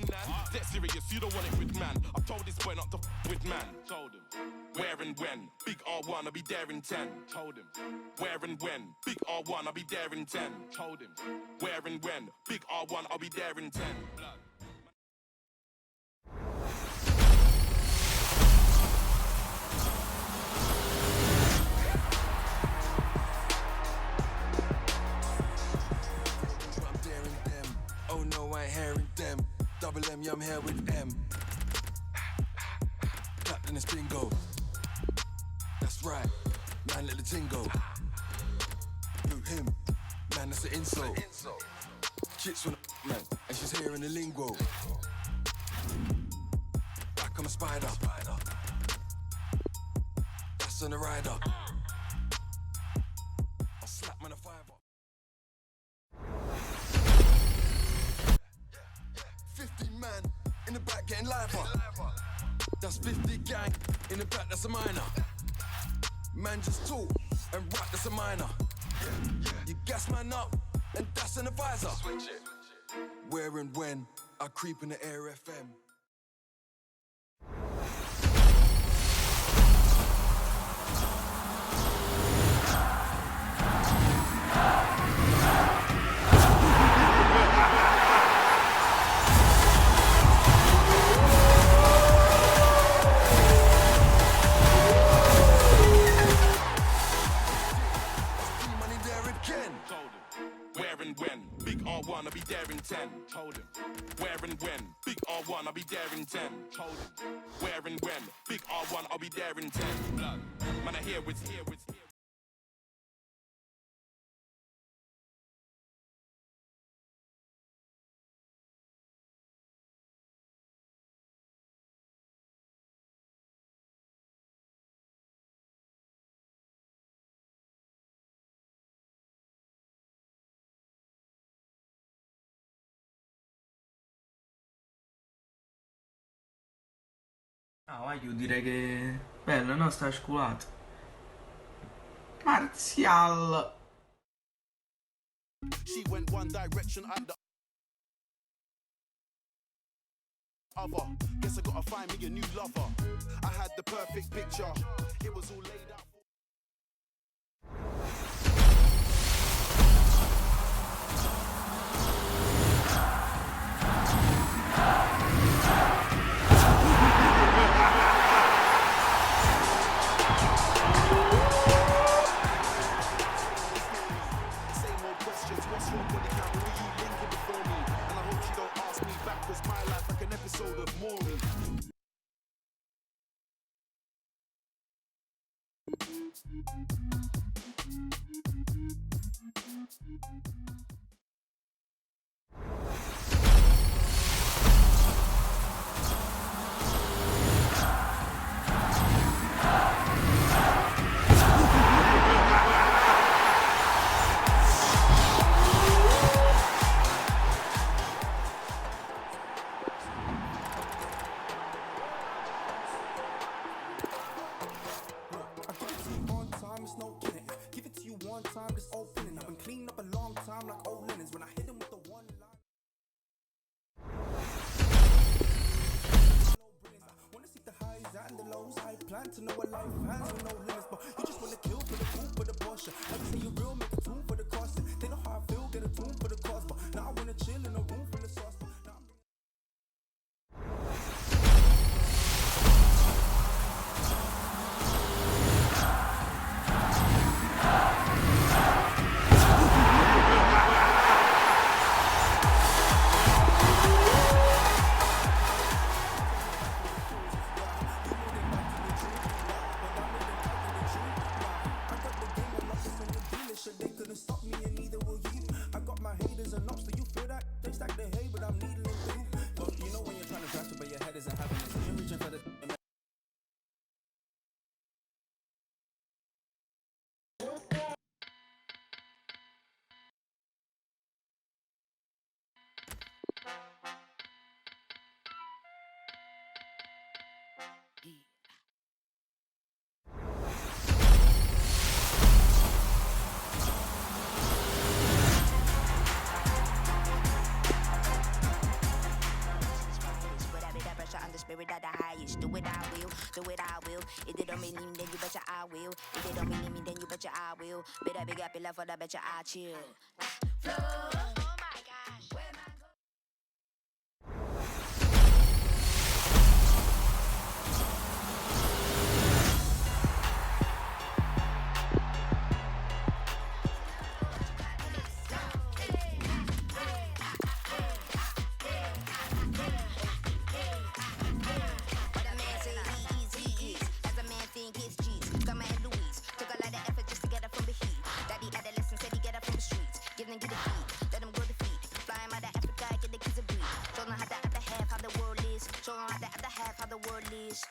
Dead serious, you don't want it with man. I told this boy not to with man. Told him. Where and when? Big R1, I'll be there in 10. Told him. Where and when? Big R1, I'll be there in 10. Told him. Where and when? Big R1, I'll be there in 10. I'm daring them. Oh no, I ain't hearing them. Double M, yeah, I'm here with M. Clapped in this bingo. That's right, man, let the ting go. Boot him, man, that's an insult. Chicks when man, and she's hearing the lingo. Back on a spider. That's on the rider. I'll slap man a fiver. 50 man in the back getting liver. That's 50 gang in the back, that's a minor. Man just talk and rap, that's a minor. You gas man up and that's an advisor. Where and when I creep in the air FM. R1, I'll be there in 10. Told him. Where and when? Big R1, I'll be there in 10. Told him. Where and when? Big R1, I'll be there in 10. Blood. Man, I hear what's here, what's here. Io direi che bella, no? Sta sculato. Martial. She went one direction at the other. Guess I gotta find me a new lover. I had the perfect picture. It was all laid out. To know what life has with no limits, but you just wanna kill for the food for the Porsche. Like you say you real, make a tune for the cost. They know how I feel, get a tune for the cost. But now I wanna chill in a room full of sauce. But now chill. Bit that big happy left for that bitch, I chill. Flow. Oh my gosh. Where am I going? Show them how the other half, how the world is.